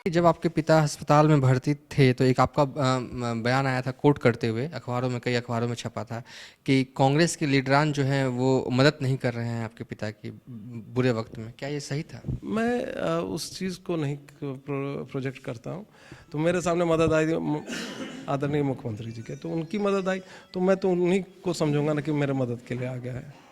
जब आपके पिता अस्पताल में भर्ती थे तो एक आपका बयान आया था कोट करते हुए अखबारों में, कई अखबारों में छपा था कि कांग्रेस के लीडरान जो हैं वो मदद नहीं कर रहे हैं आपके पिता की बुरे वक्त में। क्या ये सही था? मैं उस चीज़ को नहीं प्रोजेक्ट करता हूँ। तो मेरे सामने मदद आई आदरणीय मुख्यमंत्री जी के, तो उनकी मदद आई तो मैं तो उन्हीं को समझूंगा ना कि मेरे मदद के लिए आ गया है।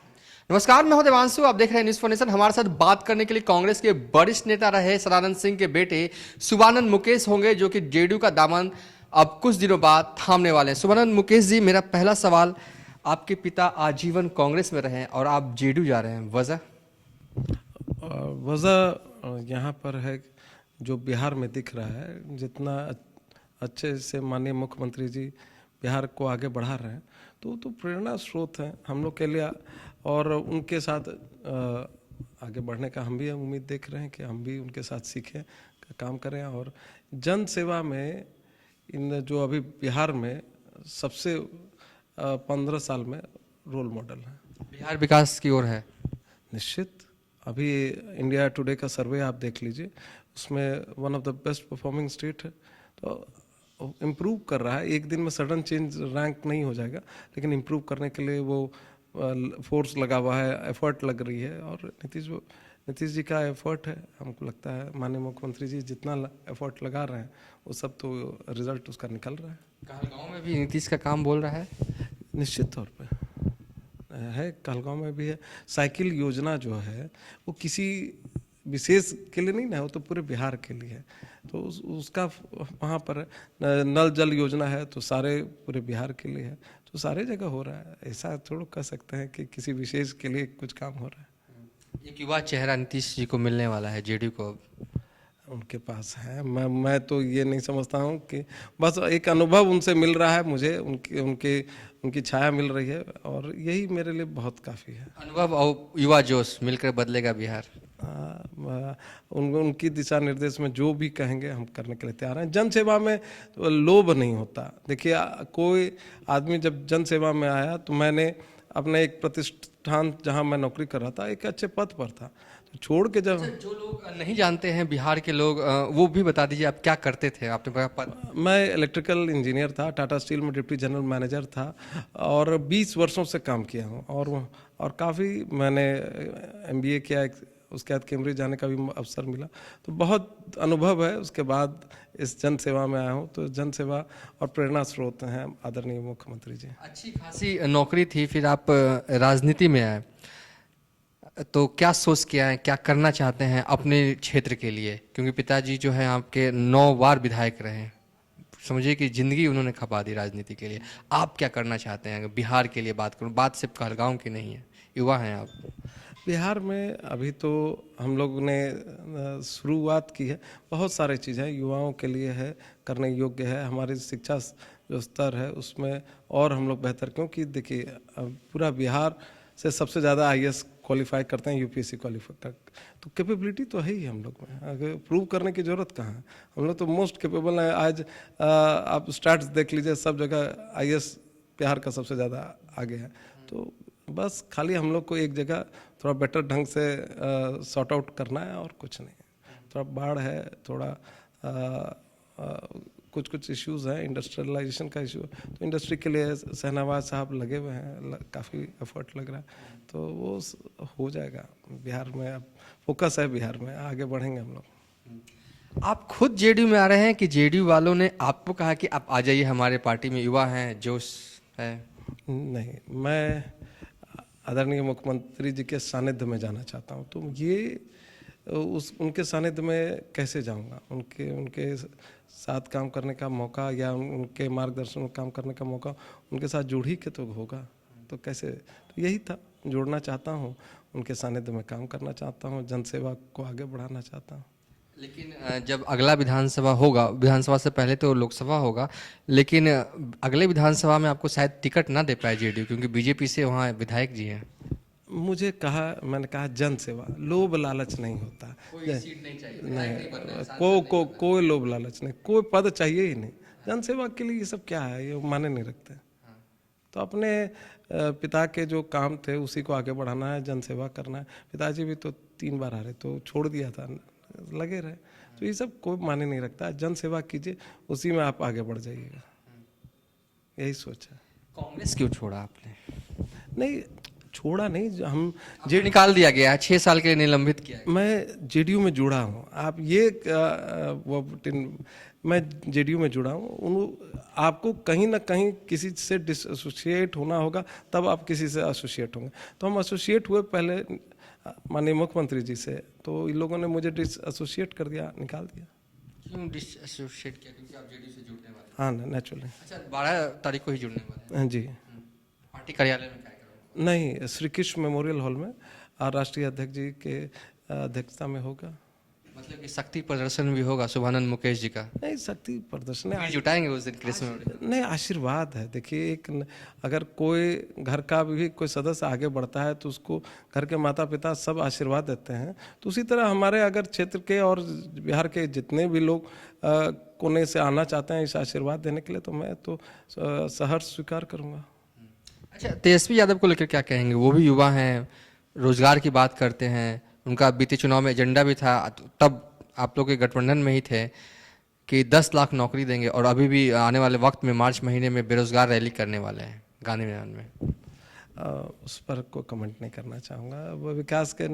नमस्कार, मैं हूं देवांशु, आप देख रहे हैं न्यूज़ फॉर नेशन। हमारे साथ बात करने के लिए कांग्रेस के वरिष्ठ नेता रहे सदानंद सिंह के बेटे शुभानंद मुकेश होंगे, जो कि जेडीयू का दामन अब कुछ दिनों बाद थामने वाले हैं। शुभानंद मुकेश जी, मेरा पहला सवाल, आपके पिता आजीवन कांग्रेस में रहे और आप जेडीयू जा रहे हैं, वजह? वजह यहाँ पर है जो बिहार में दिख रहा है, जितना अच्छे से माननीय मुख्यमंत्री जी बिहार को आगे बढ़ा रहे हैं, तो प्रेरणा स्रोत है हम लोग के लिए। और उनके साथ आगे बढ़ने का हम भी उम्मीद देख रहे हैं कि हम भी उनके साथ सीखें, काम करें। और जन सेवा में इन जो अभी बिहार में सबसे 15 साल में रोल मॉडल है। बिहार विकास की ओर है निश्चित। अभी इंडिया टुडे का सर्वे आप देख लीजिए, उसमें one of the best performing state है। तो इम्प्रूव कर रहा है। एक दिन में सडन चेंज रैंक नहीं हो जाएगा, लेकिन इम्प्रूव करने के लिए वो फोर्स लगा हुआ है, एफर्ट लग रही है। और नीतीश जी का एफर्ट है, हमको लगता है माननीय मुख्यमंत्री जी जितना एफर्ट लगा रहे हैं वो सब तो रिजल्ट उसका निकल रहा है। कहलगांव में भी नीतीश का काम बोल रहा है। निश्चित तौर पे है, कहलगांव में भी है। साइकिल योजना जो है वो किसी विशेष के लिए नहीं ना, वो तो पूरे बिहार के लिए है। तो उसका वहाँ पर नल जल योजना है, तो सारे पूरे बिहार के लिए है। तो सारे जगह हो रहा है, ऐसा थोड़ा कह सकते हैं कि किसी विशेष के लिए कुछ काम हो रहा है। एक युवा चेहरा नीतीश जी को मिलने वाला है जेडीयू को। उनके पास है। मैं तो ये नहीं समझता हूँ कि बस एक अनुभव उनसे मिल रहा है मुझे, उनकी छाया मिल रही है, और यही मेरे लिए बहुत काफ़ी है। अनुभव और युवा जोश मिलकर बदलेगा बिहार। उनकी दिशा निर्देश में जो भी कहेंगे हम करने के लिए तैयार हैं। जन सेवा में तो लोभ नहीं होता। देखिए, कोई आदमी जब जन सेवा में आया, तो मैंने अपने एक प्रतिष्ठान जहां मैं नौकरी कर रहा था, एक अच्छे पद पर था, तो छोड़ के जब जो लोग नहीं जानते हैं बिहार के लोग, वो भी बता दीजिए आप क्या करते थे, आपने बताया पद। मैं इलेक्ट्रिकल इंजीनियर था, टाटा स्टील में डिप्टी जनरल मैनेजर था, और 20 वर्षों से काम किया हूँ। और काफ़ी मैंने एमबीए किया, उसके बाद कैम्ब्रिज जाने का भी अवसर मिला, तो बहुत अनुभव है। उसके बाद इस जन सेवा में आया हूँ, तो जन सेवा और प्रेरणा स्रोत हैं आदरणीय मुख्यमंत्री जी। अच्छी खासी नौकरी थी, फिर आप राजनीति में आए, तो क्या सोच के आए, क्या करना चाहते हैं अपने क्षेत्र के लिए? क्योंकि पिताजी जो है आपके 9 बार विधायक रहे हैं, समझिए कि जिंदगी उन्होंने खपा दी राजनीति के लिए। आप क्या करना चाहते हैं? अगर बिहार के लिए बात करूं, बात सिर्फ कहलगांव की नहीं है, युवा हैं आप। बिहार में अभी तो हम लोग ने शुरुआत की है, बहुत सारी चीज़ें युवाओं के लिए है, करने योग्य है। हमारी शिक्षा जो स्तर है उसमें और हम लोग बेहतर, क्योंकि देखिए पूरा बिहार से सबसे ज़्यादा आईएएस क्वालिफाई करते हैं, यूपीएससी क्वालिफाई कर, तो कैपेबिलिटी तो है ही हम लोग में। अगर प्रूव करने की ज़रूरत कहाँ है, हम लोग तो मोस्ट कैपेबल हैं। आज आप स्टैट्स देख लीजिए, सब जगह आईएएस बिहार का सबसे ज़्यादा आगे है। तो बस खाली हम लोग को एक जगह थोड़ा बेटर ढंग से सॉर्ट आउट करना है, और कुछ नहीं है। थोड़ा बाढ़ है, थोड़ा कुछ इश्यूज हैं, इंडस्ट्रियलाइजेशन का इशू, तो इंडस्ट्री के लिए शहनवाज साहब लगे हुए हैं, काफ़ी एफर्ट लग रहा है, तो वो हो जाएगा। बिहार में अब फोकस है, बिहार में आगे बढ़ेंगे हम लोग। आप खुद जेडीयू में आ रहे हैं कि जेडीयू वालों ने आपको कहा कि आप आ जाइए हमारे पार्टी में, युवा हैं, जोश है? नहीं, मैं आदरणीय मुख्यमंत्री जी के सानिध्य में जाना चाहता हूँ। तो ये उनके सानिध्य में कैसे जाऊँगा? उनके साथ काम करने का मौका, या उनके मार्गदर्शन में काम करने का मौका उनके साथ जुड़ ही के तो होगा। तो कैसे, तो यही था, जुड़ना चाहता हूँ, उनके सानिध्य में काम करना चाहता हूँ, जनसेवा को आगे बढ़ाना चाहता हूँ। लेकिन जब अगला विधानसभा होगा, विधानसभा से पहले तो लोकसभा होगा, लेकिन अगले विधानसभा में आपको शायद टिकट ना दे पाए जेडीयू, क्योंकि बीजेपी से वहाँ विधायक जी हैं। मैंने कहा जन सेवा, लोभ लालच नहीं होता। कोई सीट नहीं चाहिए, नहीं, कोई लोभ लालच नहीं, कोई पद चाहिए ही नहीं। जन सेवा के लिए ये सब क्या है, ये माने नहीं रखते। तो अपने पिता के जो काम थे उसी को आगे बढ़ाना है, जन सेवा करना है। पिताजी भी तो 3 बार हारे, तो छोड़ दिया था, लगे रहे। तो ये सब कोई मायने नहीं रखता, जन सेवा कीजिए, उसी में आप आगे बढ़ जाइएगा, यही सोच है। कांग्रेस क्यों छोड़ा आपने? नहीं छोड़ा नहीं, हम जे निकाल दिया गया है, 6 साल के लिए निलंबित किया है। मैं जेडीयू में जुड़ा हूँ, आप ये मैं जेडीयू में जुड़ा हूँ, आपको कहीं ना कहीं किसी से डिसएसोसिएट होना होगा, तब आप किसी से एसोसिएट होंगे। तो हम एसोसिएट हुए पहले माननीय मुख्यमंत्री जी से, तो इन लोगों ने मुझे डिसएसोसिएट कर दिया, निकाल दिया। क्यों डिसएसोसिएट किया? क्योंकि आप जेडीयू से जुड़ने वाले हैं। हाँ नेचुरली। अच्छा, 12 तारीख को ही जुड़ने वाले हैं। हाँ जी। पार्टी कार्यालय में क्या करोगे? नहीं, श्री कृष्ण मेमोरियल हॉल में, और राष्ट्रीय अध्यक्ष जी के अध्यक्षता में होगा। मतलब कि शक्ति प्रदर्शन भी होगा शुभानंद मुकेश जी का? नहीं, शक्ति प्रदर्शन भीड़ जुटाएंगे उस दिन कृष्ण में? नहीं, आशीर्वाद है। देखिए, अगर कोई घर का भी कोई सदस्य आगे बढ़ता है तो उसको घर के माता पिता सब आशीर्वाद देते हैं। तो उसी तरह हमारे अगर क्षेत्र के और बिहार के जितने भी लोग कोने से आना चाहते हैं इस आशीर्वाद देने के लिए, तो मैं तो सहर्ष स्वीकार करूँगा। अच्छा, तेजस्वी यादव को लेकर क्या कहेंगे? वो भी युवा हैं, रोजगार की बात करते हैं, उनका बीते चुनाव में एजेंडा भी था, तब आप लोग के गठबंधन में ही थे कि 10 लाख नौकरी देंगे, और अभी भी आने वाले वक्त में मार्च महीने में बेरोजगार रैली करने वाले हैं गांधी मैदान में। उस पर कोई कमेंट नहीं करना चाहूँगा। वो विकास के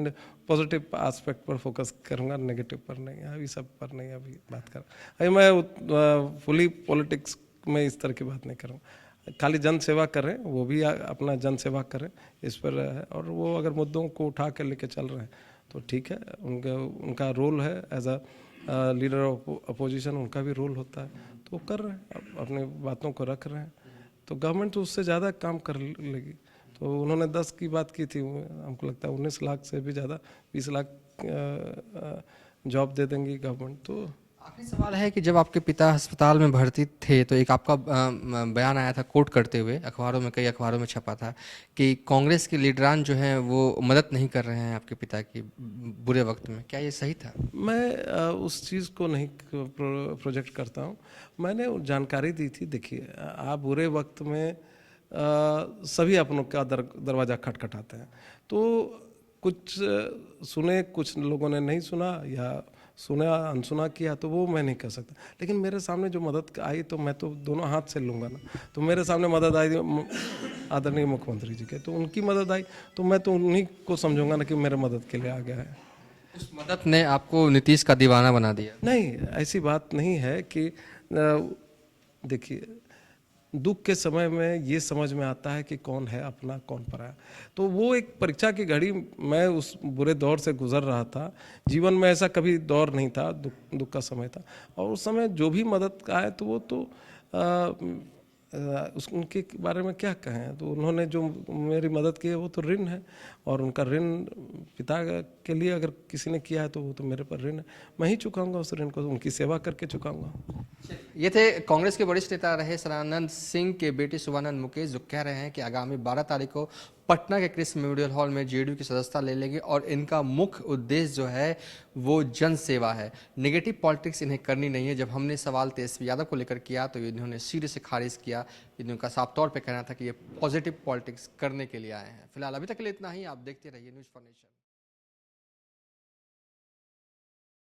पॉजिटिव एस्पेक्ट पर फोकस करूँगा, नेगेटिव पर नहीं, अभी सब पर नहीं अभी बात कर। अभी मैं फुली पॉलिटिक्स में इस तरह की बात नहीं करूँगा। खाली जन सेवा करें, वो भी अपना जन सेवा करें, इस पर है। और वो अगर मुद्दों को उठा कर लेके चल रहे हैं तो ठीक है, उनका रोल है as a leader of opposition, उनका भी रोल होता है, तो कर रहे हैं, अपने बातों को रख रहे हैं। तो गवर्नमेंट तो उससे ज़्यादा काम कर लेगी। तो उन्होंने 10 की बात की थी, हमको लगता है 19 लाख से भी ज़्यादा, 20 लाख जॉब दे देंगी गवर्नमेंट। तो आखिरी सवाल है कि जब आपके पिता अस्पताल में भर्ती थे तो एक आपका बयान आया था कोट करते हुए, अखबारों में, कई अखबारों में छपा था कि कांग्रेस के लीडरान जो हैं वो मदद नहीं कर रहे हैं आपके पिता की बुरे वक्त में। क्या ये सही था? मैं उस चीज़ को नहीं प्रोजेक्ट करता हूँ, मैंने जानकारी दी थी। देखिए, आप बुरे वक्त में सभी अपनों का दरवाज़ा खटखटाते हैं, तो कुछ सुने, कुछ लोगों ने नहीं सुना, या सुना अनसुना किया, तो वो मैं नहीं कर सकता। लेकिन मेरे सामने जो मदद आई तो मैं तो दोनों हाथ से लूँगा ना। तो मेरे सामने मदद आई आदरणीय मुख्यमंत्री जी के, तो उनकी मदद आई, तो मैं तो उन्हीं को समझूंगा ना कि मेरे मदद के लिए आ गया है। उस मदद ने आपको नीतीश का दीवाना बना दिया? नहीं, ऐसी बात नहीं है कि देखिए, दुख के समय में ये समझ में आता है कि कौन है अपना, कौन पराया। तो वो एक परीक्षा की घड़ी, मैं उस बुरे दौर से गुजर रहा था। जीवन में ऐसा कभी दौर नहीं था, दुख का समय था, और उस समय जो भी मदद आए तो वो तो उनके बारे में क्या कहें। तो उन्होंने जो मेरी मदद की है वो तो ऋण है, और उनका ऋण पिता के लिए अगर किसी ने किया है तो वो तो मेरे पर ऋण है, मैं ही चुकाऊंगा उस ऋण को, उनकी सेवा करके चुकाऊंगा। ये थे कांग्रेस के वरिष्ठ नेता रहे सदानंद सिंह के बेटे शुभानंद मुकेश, जो कह रहे हैं कि आगामी 12 तारीख को पटना के कृष्ण मेमोरियल हॉल में जेडीयू की सदस्यता ले लेंगे, और इनका मुख्य उद्देश्य जो है वो जन सेवा है। नेगेटिव पॉलिटिक्स इन्हें करनी नहीं है। जब हमने सवाल तेजस्वी यादव को लेकर किया तो इन्होंने सिरे से खारिज किया। इनका साफ तौर पर कहना था कि ये पॉजिटिव पॉलिटिक्स करने के लिए आए हैं। फिलहाल अभी तक के लिए इतना ही। आप देखते रहिए न्यूज़ फॉर नेशन।